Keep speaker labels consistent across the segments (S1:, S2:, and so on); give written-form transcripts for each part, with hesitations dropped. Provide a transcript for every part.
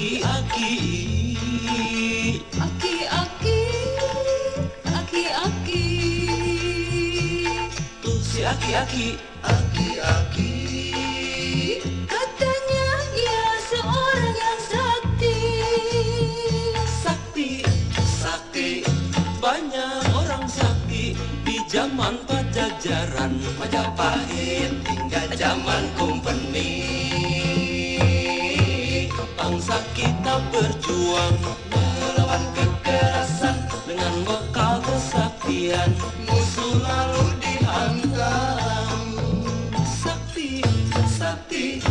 S1: Aki-aki,
S2: Aki-aki, aki-aki.
S1: tuh si aki-aki.
S3: Aki-aki,
S2: Katanya dia seorang yang sakti.
S1: Sakti, sakti, banyak orang sakti di zaman Pajajaran,
S3: Majapahit hingga zaman Kompeni.
S1: bangsa kita berjuang
S3: Melawan kekerasan,
S1: dengan bekal kesaktian.
S3: musuh lalu dihantam.
S1: Sakti, sakti,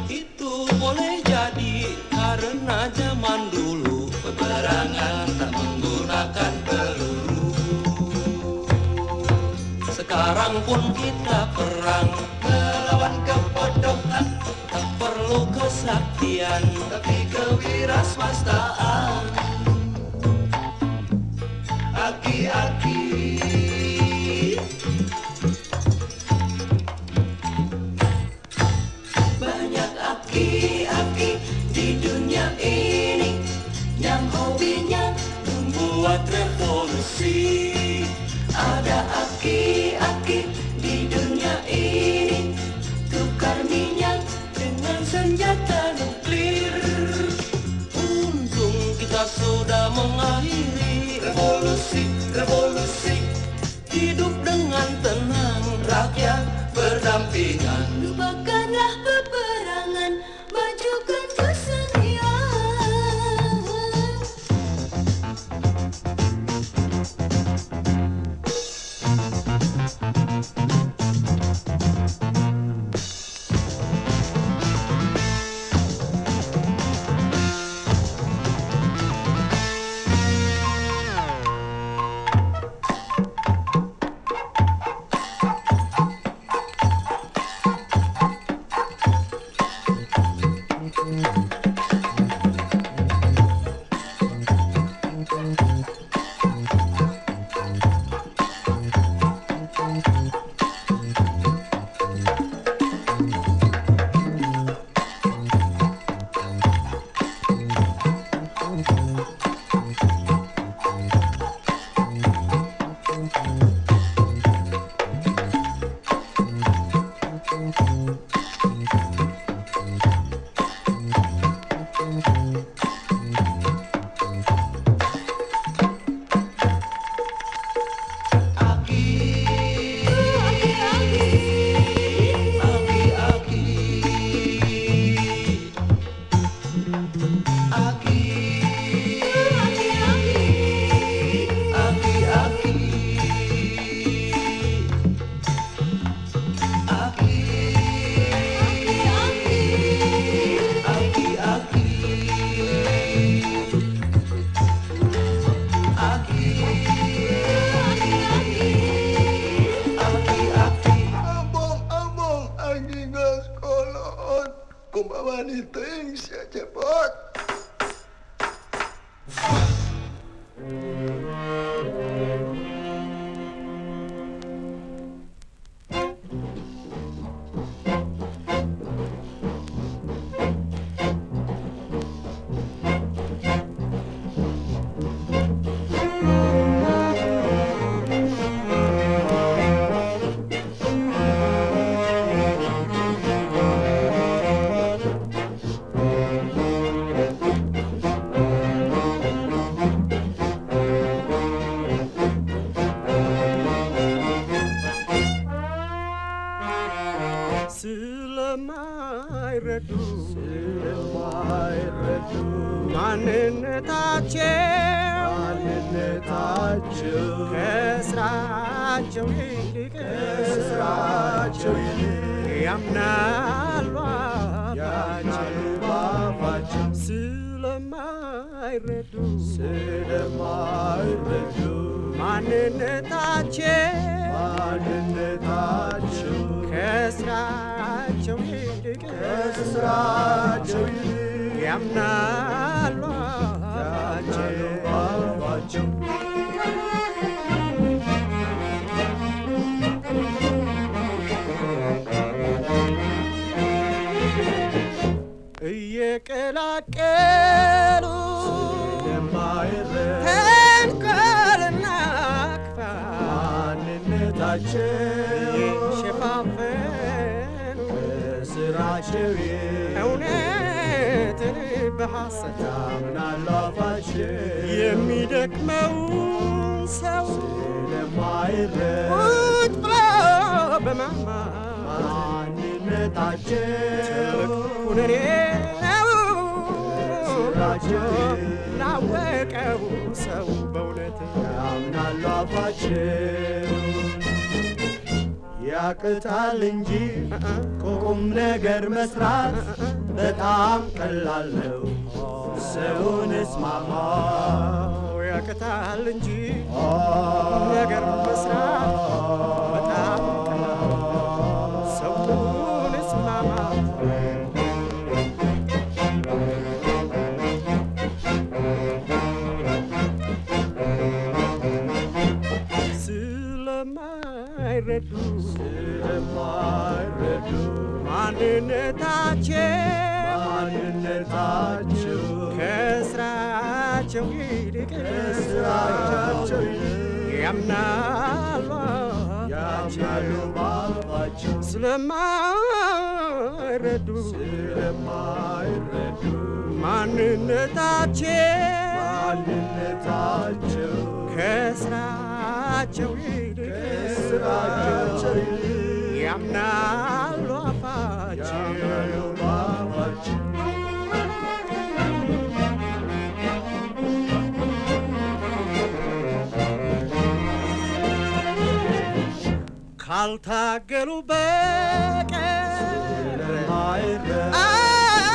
S1: itu boleh jadi karena zaman dulu
S3: Peperangan tak menggunakan peluru.
S1: sekarang pun kita perang,
S3: Melawan kebodohan,
S1: tak perlu kesaktian.
S3: tapi kewirausahaan. Aki-aki, banyak aki-aki di dunia ini yang hobinya
S1: Membuat revolusi,
S3: ada aki-aki di dunia ini tukar minyak dengan senjata nuklir.
S1: untung kita sudah mengakhiri
S3: Revolusi, revolusi,
S1: hidup dengan tenang.
S3: rakyat berdampingan.
S2: Lupakanlah peperangan, majukan kesenian.
S3: Kumbawa ni ting siya cepot.
S4: Selemai redu ማንነታቸው ከስራቸው ይልቅ ያምናሉ አፋቸው ስለማይረዱ ማንነታቸው ከስራቸው ይልቅ ያምናሉ አፋቸው እየቀላቀሉ ማንነታቸው
S5: የሸፋፈኑ
S4: ስራቸው
S5: እውነትን በሐሰት
S4: ያምናሉ አፋቸው
S5: የሚደክመው ሰው
S4: ስለማይረዱ
S5: ቁጭ ብሎ በማማት
S4: ማንነታቸው
S5: ኩነኔ ነው
S4: ስራቸው
S5: ላወቀው ሰው በእውነት
S4: ያምናሉ አፋቸው ያቅታል እንጂ ቁም ነገር መስራት በጣም ቀላል ነው ሰውን እስማማ
S5: ያቅታል እንጂ ቁም ነገር መስራት በጣም ቀላል ነው ሰውን እስማማት ስለማይረዱ
S4: ማንነታቸው
S5: ከስራቸው ይልቅ ያምናሉ
S4: ባፋቸው
S5: ስለማይረዱ ማንነታቸው ከስራቸው ይልቅ ያምናሉ አፋቸው ካልታገሉ በቀር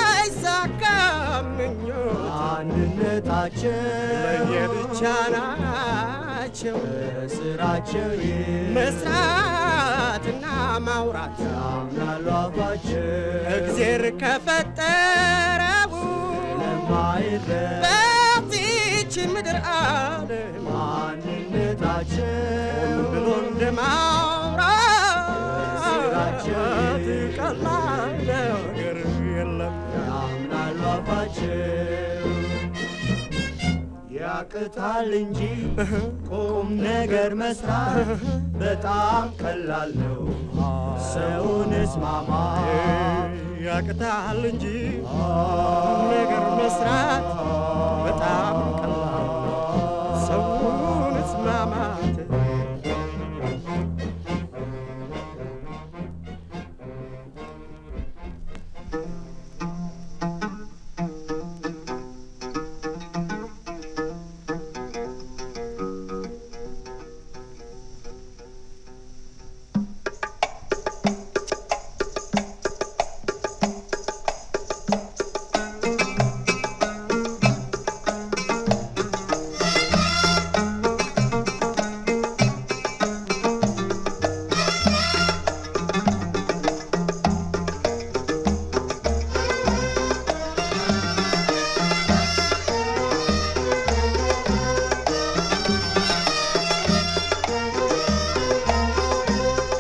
S5: አይሳካም ምኞት
S4: ማንነታቸው
S5: ለየብቻ ናቸው
S4: ስራቸው
S5: መስራትና ማውራት
S4: ያምናሉ አፋቸው
S5: እግዜር ከፈጠረው በዚች ምድር ዓለም
S4: ማንነታቸው
S5: ብሎ እንደማውራት ቀላል ነገር የለም
S4: ያምናሉ አፋቸው ያቅታል እንጂ ቁም ነገር መስራት በጣም ቀላል ነው ሰውን እስማማ
S5: ያቅታል እንጂ ቁም ነገር መስራት በጣም ቀላል ነው ሰውን እስማማት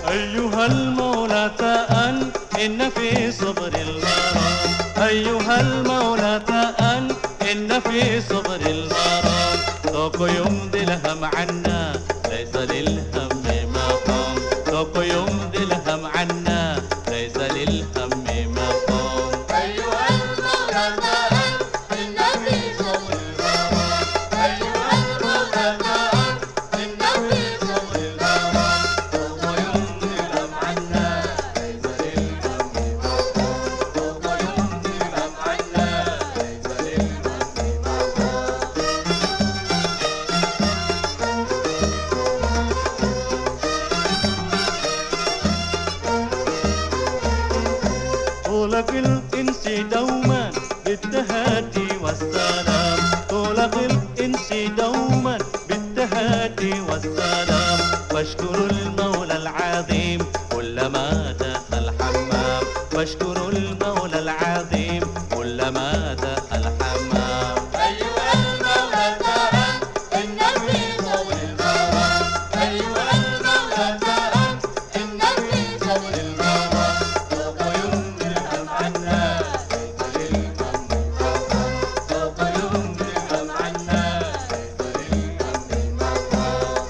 S1: أيها المولى تأن إن في صبر الغرام أيها المولى تأن إن في صبر الغرام ذوق يمضي الهم عنا ليس للهم مقام ذوق يمضي الهم عنا ليس للهم مقام
S2: أيها المولى تأن إن في صبر الغرام أيها المولى تأن إن في صبر الغرام
S1: ذوق يمضي الهم عنا ليس للهم مقام ذوق يمضي الهم عنا ليس للهم مقام طولك الإنس دوما بالتهادي والسلام طولك الإنس دوما بالتهادي والسلام واشكر المولى العظيم كلما دخل حمام واشكر المولى العظيم كلما دخل حمام
S2: أيها المولى تأن إن في صبر الغرام أيها المولى تأن إن في صبر الغرام
S1: سوف يمضي الهم عنا ليس للهم مقام سوف يمضي الهم عنا ليس للهم مقام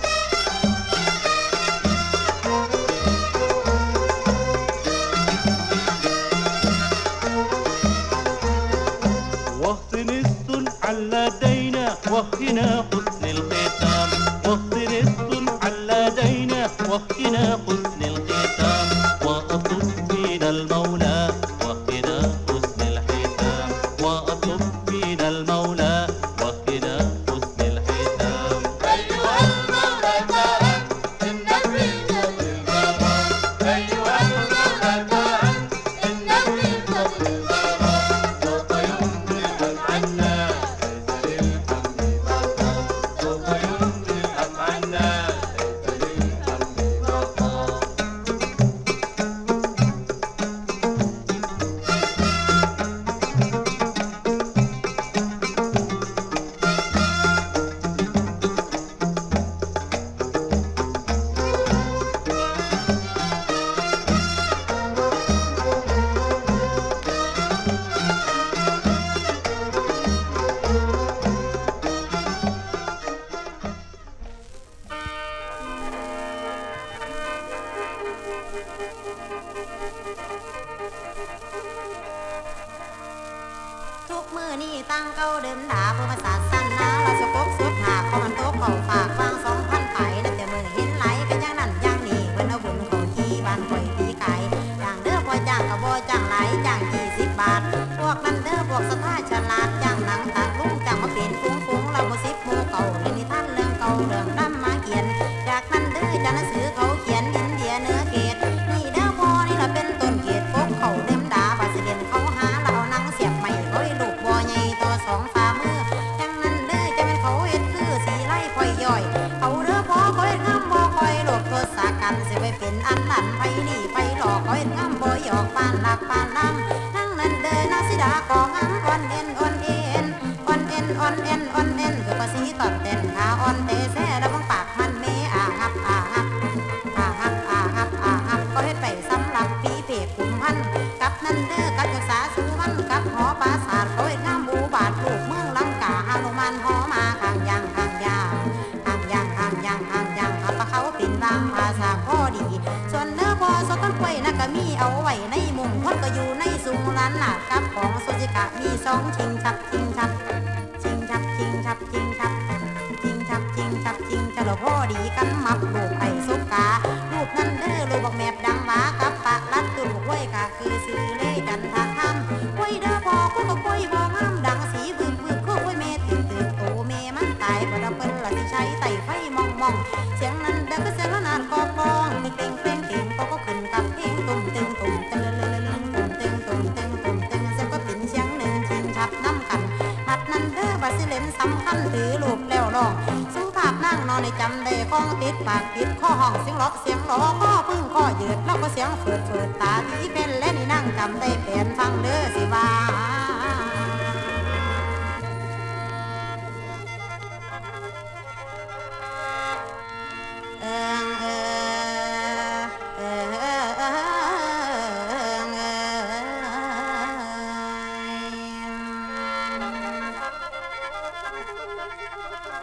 S2: างเก่าเดิมด่าเพื่อมาศาสนาเราสกบสุดหากเขามันโตเขาฝากวาง2,000ไปแล้วแต่มือเห็นไหลกันอย่างนั้นอย่างนี้เพิ่นเอาบุญเขาที่บ้านข่อยปีไก่จ้างเด้อพอจ้างก็บ่จ้างหลายจ้าง20 บาทพวกนั้นเด้อพวกสภาฉลาดจ้างหนังตาลุงจ้างมาเป็นฟุ้งเราบ่10หมู่เก่าเล่นนิทานเรื่องเก่าเรื่องนำมาเขียนจากนั้นเด้อจากหนังสือเขาเขียนอินเดียเนื้อเกตนี่เด้อพอนี่ล่ะเป็นต้นเกตพกเขาเดิมด่าว่าสิเด่นเขาหาเราเอาหนังเสียบใหม่เขาให้ลูกบ่ใหญ่ต่อ2ฝ่ามือจังนั้นเด้อจะเป็นเขาเฮ็ดคือสีไล่พ่อยย่อยเอาเด้อพอเขาเฮ็ดงามบ่คอยโลกโทษสากันสิไปเป็นอันนั้นไปนี่ไปหลอกเขาเฮ็ดงามบ่หยอกปานหลักปานลำทั้งนั้นเด้อนาสิดาก็งามอ่อนเอ็นอ่อนเอ็นอ่อนเอ็นอ่อนเอ็นอ่อนเอ็นคือภาษีตอนเต้นขาอ่อนเตแซ่ระวังปากมันเมอาหับอาหับอาหับอาหับอาหับก็เฮ็ดไปสำหรับปีเพกขุมพันกับนั้นเด้อกับศึกษาสุวรรณกับหอปราสาทเขาเฮ็ดงามบูบาทลูกเมืองลังกาฮานุมานหอมาข้างยางข้างยางข้างยางข้างยางข้างยางหับเขาปิ่นบางภาษาพอดีส่วนเนื้อพอสต้นกล้วยน่ะก็มีเอาไว้ในมุมคนก็อยู่ในสุงร้านหน้ากับของโซจิกะมี2ชิงชับชิงชับชิงชับชิงชับชิงชับชิงชับชิงชับชิงชับแล้วพอดีกันมับลูกไอ้สุกาลูกนั่นเด้อลูกบักแมบดังหมากับปะลัดตุ่นกล้วยกะคือซื้อเล่จันทาคำกล้วยเด้อพอกล้วยก็กล้วยบ่งามดังสีบึ้งบึ้งคือกล้วยเมตื่นตื่นโตเมมันตายบ่ดอกเปิ้นละสิใช้ไต่ไฟมองมองเสียงนั้นเด้อก็เสียงละนานกอกองเก่งเก่งเก่งก็ขึ้นกับเพลงตุ่มตึงตุ่มตึงตุ่มตึงตุ่มตึงตุ่มตึงเสียงก็เป็นเสียงหนึ่งชิงชับน้ำกันมัดนั้นเด้อบัดสิเล่นสำคัญถือลูกแล้วร้องสุภาพนั่งนอนในจำได้ข้องติดปากติดข้อห้องเสียงล็อกเสียงหลอข้อพึ่งข้อยืดแล้วก็เสียงเฟิดเฟิดตาที่เป็นเล่นนั่งจำได้เปลี่ยนฟังเด้อสิว่า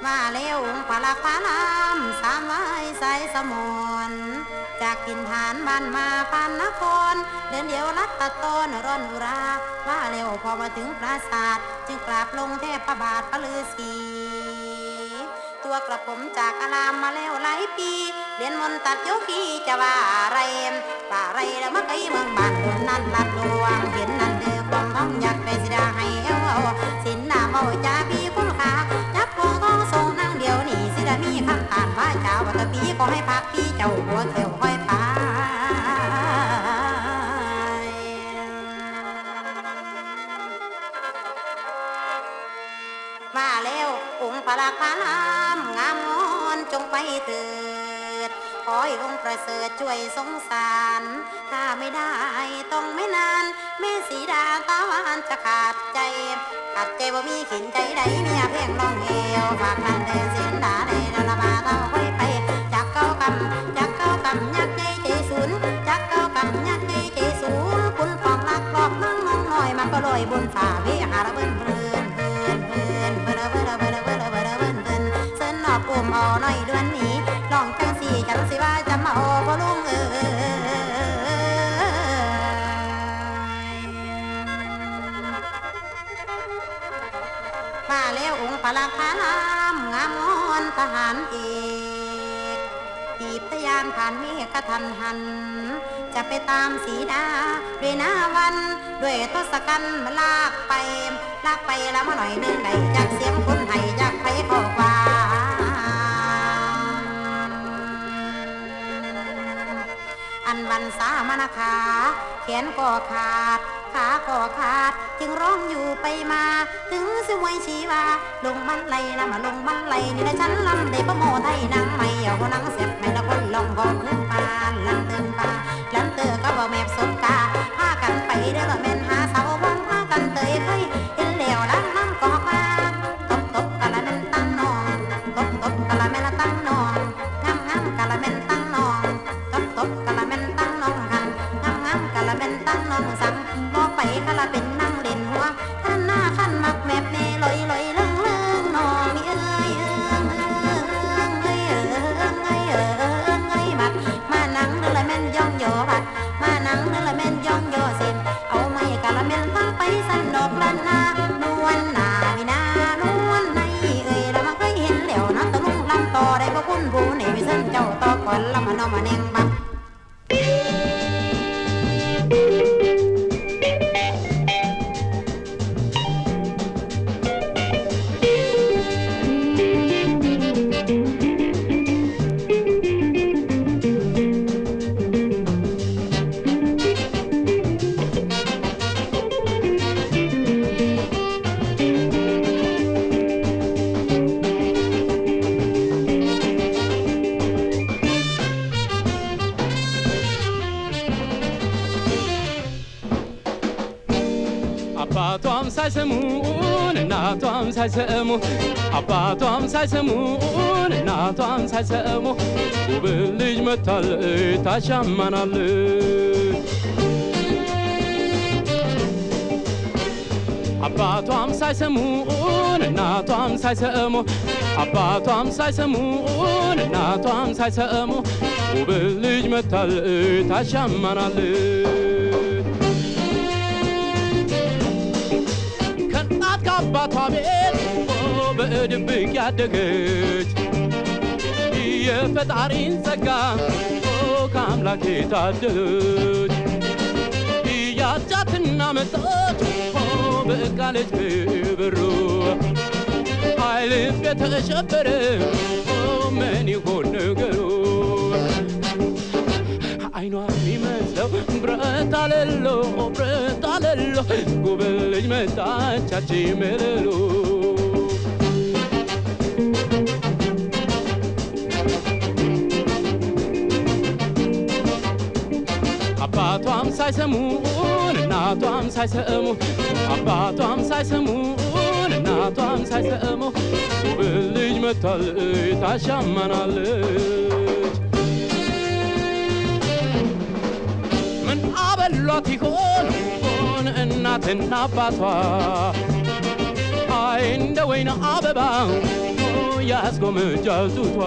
S2: มาเร็วปลาปลาลามสามไว้ใส่สมนจากกินฐานบ้านมาปานนครเดินเดียวลัดตะโตนร่อนอุราว่าเร็วพอมาถึงปราสาทจึงกราบลงเทพบาทพระฤาษีตัวกระผมจากอารามมาแล้วหลายปีเรียนมนต์ตัดโยคีจะว่าอะไรป่าไรแล้วมาไกลเมืองบ้านคนนั้นลัดดวงเห็นนั่นเดือความท้องอยากไปสิดาให้เอาสินหน้าเมาจ่าพี่คุณขาจับพวงของทรงนั่งเดียวนี่สิดามีคำตานว่าเจ้าว่าตะปีก็ให้พักพี่เจ้าหัวเขียวค่อยพามาแล้วองค์พระลักษมณ์งามงอนจงไปเถิดขอให้องค์ประเสริฐช่วยสงสารถ้าไม่ได้ต้องไม่นานแม่สีดาตาหวานจะขาดใจบ่มีขินใจใดเมียเพ่งลองเอวฝากนั่นเดินเสียนดาในนาละบาเต้าค่อยไปจากเก้ากำยักษ์ใจเจศูนย์จากเก้ากำยักษ์ใจเจศูนย์คุณปองลักหลอกนั่งมองหน่อยมันก็ลอยบนฝ่าวิหารเบิ่นเส้นนอกปุ่มเอาหน่อยเดือนนี้ลองจังสีจังสิว่าจะมาเอาบ่ลุงมาแล้วองค์พระลักษมณ์งามงอนทหารเอกตีบทะยานผ่านเมฆกระทันหันจะไปตามสีดาด้วยหน้าวันด้วยทศกัณฐ์มาลากไปแล้วมาหน่อยนึงได้จากเสียงคนไห้จากไปขอกว่าอันวันสามนาขาแขนก็ขาดขาก็ขาดจึงร้องอยู่ไปมาถึงสิวยชีวาลงบันไลนะมาลงบันไลนี่นะฉันลำเดประโมไทยนางไม่เอานางเสียบไม่ละคนลองของขึ้นปานลันเติมปาลันเตอก็บ่แมบสดกาพากันไปเด้อละแม่นหาเสาบ้องพากันเตยเคยเห็นแล้วล้างน้ำกอกมาตบกะละแม่นตั้งนองตบกะละแม่นตั้งนองงามกะละแม่นตั้งนองตบกะละแม่นตั้งนองกันงามกะละแม่นตั้งนองสั่งบ่ไปกะละเป็นนั่งเล่นหัวท่านหน้าขันมักแมบเมลอยเลื่องนองมีบัดมานั่งเด้อละแม่นย่องโยบัดมานั่งเด้อละแม่นย่องโยเส้นเอาไม้กะละแม่นตั้งไปสั่นดอกละนานวลนา
S1: አባቷም ሳይሰሙን እናቷም ሳይሰሙ አባቷም ሳይሰሙን እናቷም ሳይሰሙ ውብ ልጅ መታለች ታሻማናለች አባቷም ሳይሰሙን እናቷም ሳይሰሙ አባቷም ሳይሰሙን እናቷም ሳይሰሙ ውብ ልጅ መታለች ታሻማናለች ከእናት ከአባቷ ቤት በድብቅ ያደገች የፈጣሪን ጸጋ ከአምላክ የታደለች ያጫትና መጣች በቃለች ብሩ ኃይልፍ የተሸበረ ምን ይሆን ነገሩ አይኗ የሚመስለው ብረት አለሎ ጉብል ልጅ መጣቻች መለሎ አባቷም ሳይሰሙን እናቷም ሳይሰሙ አባቷም ሳይሰሙን እናቷም ሳይሰሙ ውብ ልጅ መታለች ታሻማናለች ምን አበሏት ይሆን እናትና አባቷ አይ እንደ ወይን አበባ ያስጎመጃል ጡቷ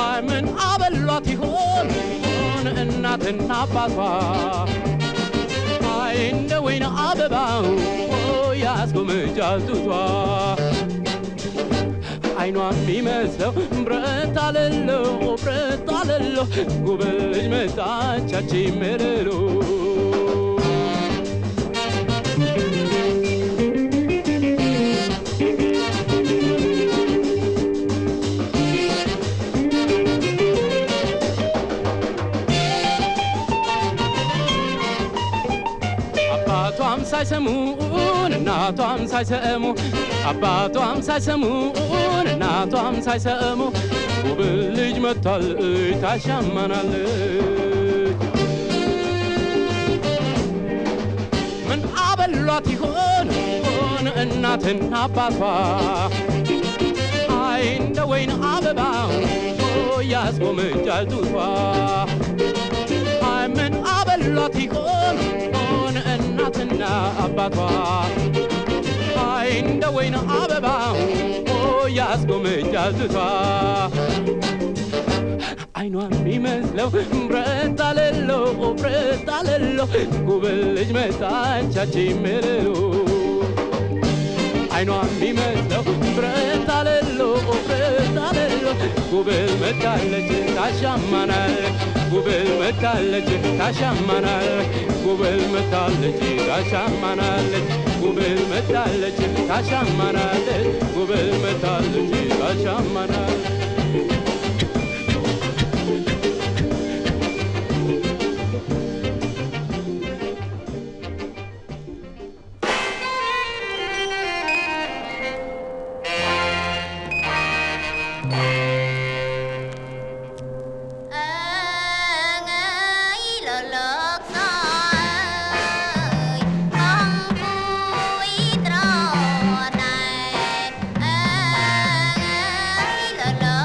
S1: አይ ምን አበሏት ይሆን እናትና አባቷ አይ እንደ ወይን አበባ ያስጎመጃል ጡቷ አይኗ የሚመስለው ብረት አለሎ ጉብል ልጅ መጣቻች መለሎ አባቷም ሳይሰሙን እናቷም ሳይሰሙ አባቷም ሳይሰሙን እናቷም ሳይሰሙ ውብ ልጅ መታለች ታሻማናለች ምን አበሏት ይሆን እናትና አባቷ አይ እንደ ወይን አበባ ያስጎመጃል ጡቷ አይ ምን አበሏት ይሆን እናትና አባቷ አይ እንደ ወይን አበባ ያስጎመጃል ጡቷ አይኗ የሚመስለው ብረት አለሎ ጉብል ልጅ መጣቻች መለሎ አይኗ የሚመስለው ብረት አለሎ ጉብል መጣለች ታሻማናል ጉብል መጣለች ታሻማናል ጉብል መጣለች ታሻማናለች ጉብል መጣለች ታሻማናለች ጉብል መጣለች ታሻማናል
S6: la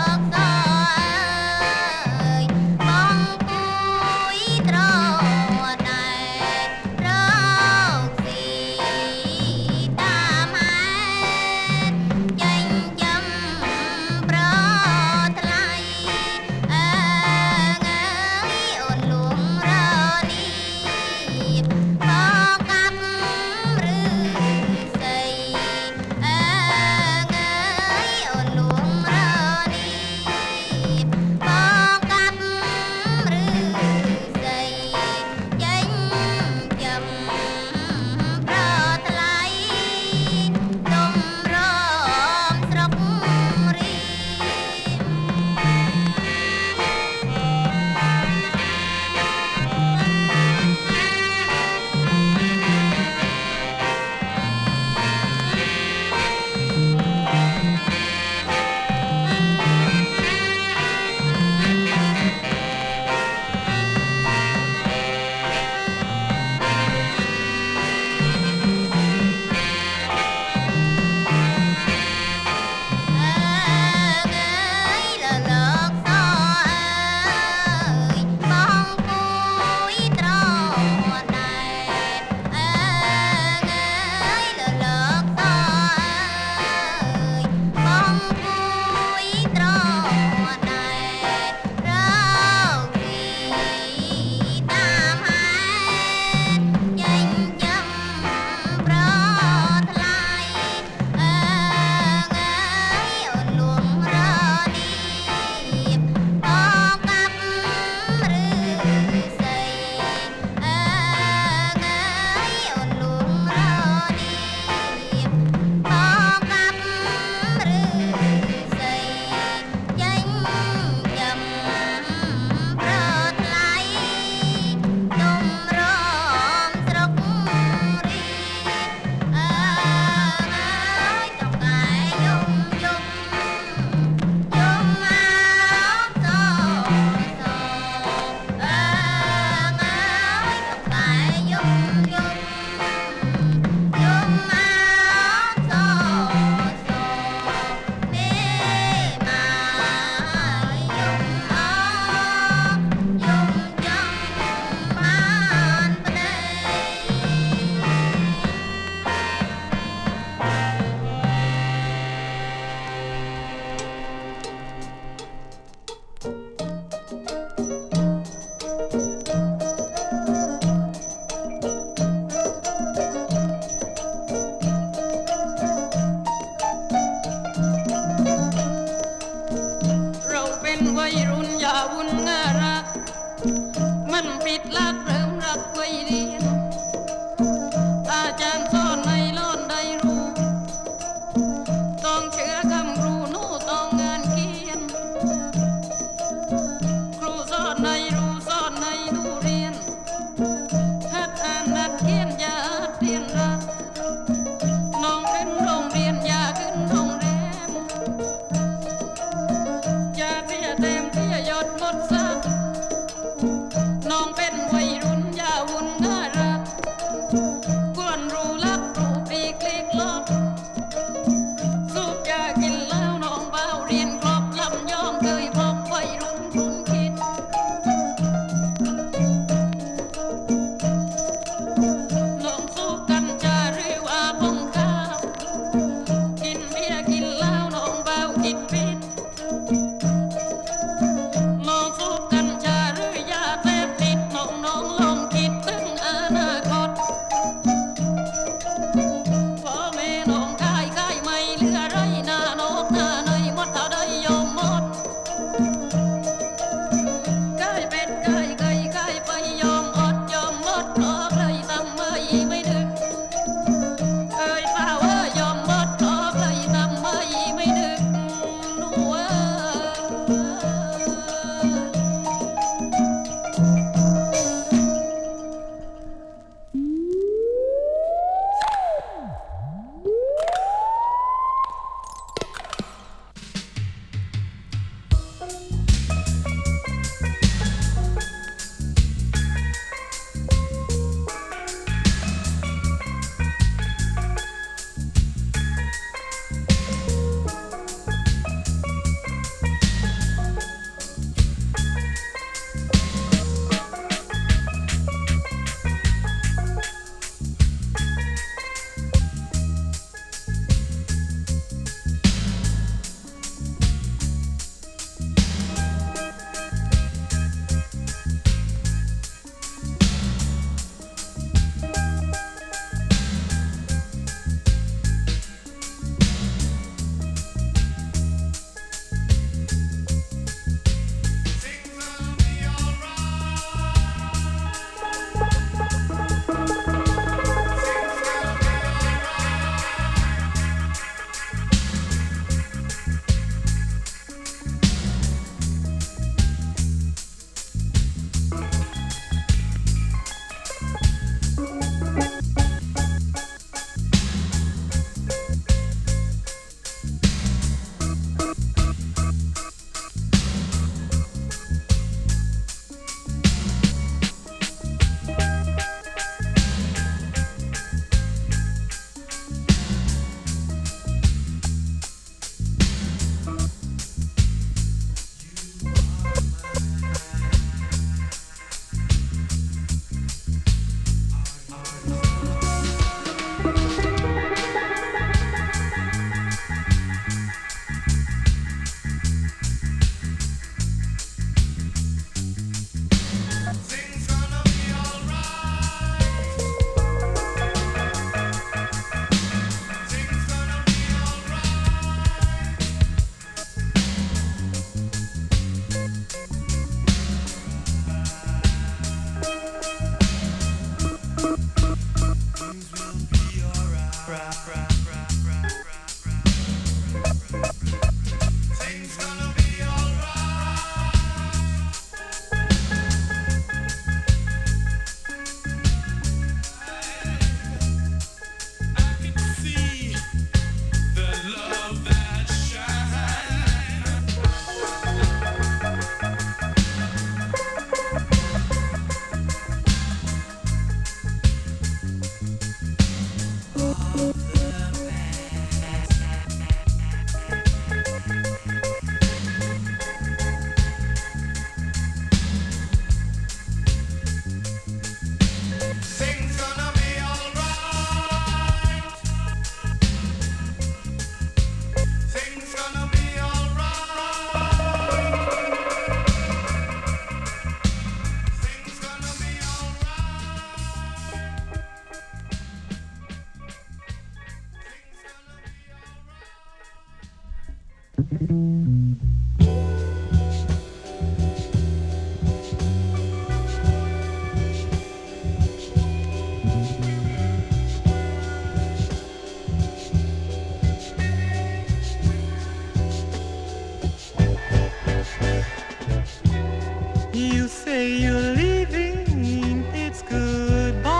S1: You say you're leaving, it's goodbye.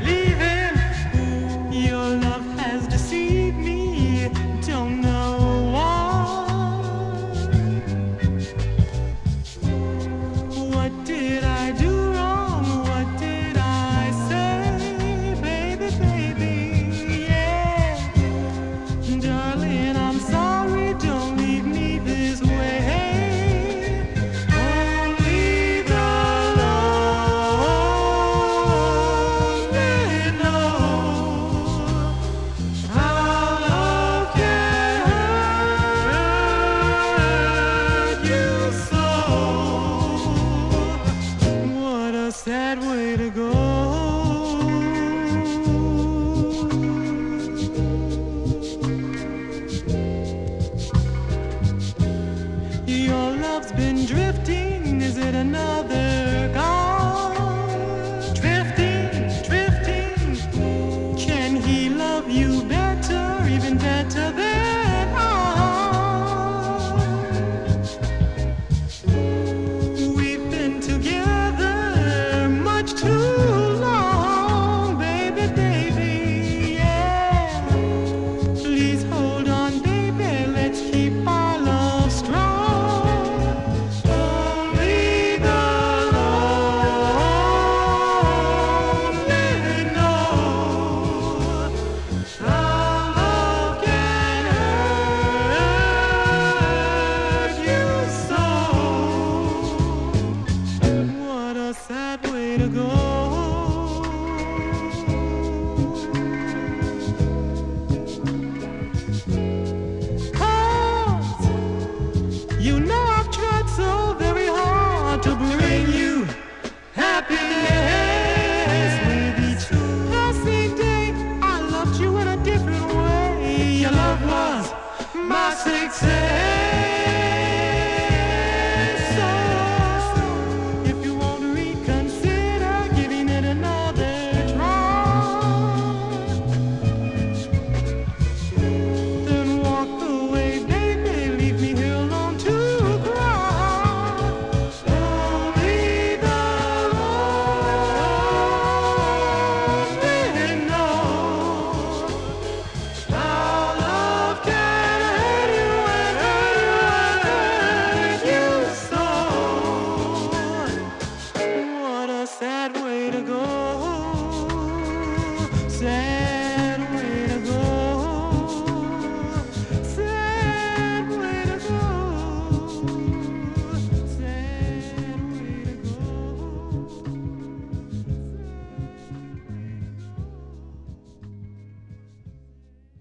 S1: Leaving, your love has deceived me, don't know why. What did I do wrong? What did I say? Baby, yeah. Darling, I'm sorry, don't leave me this way. Only the lonely know how love can hurt you so. What a sad way to go. Your love's been drifting, is it another god? Drifting, can he love you better, even better than I? We've been together much too long, baby, yeah. Please hold on, baby, let's keep our love strong. Only the lonely know how love can hurt you so. What a sad way to go.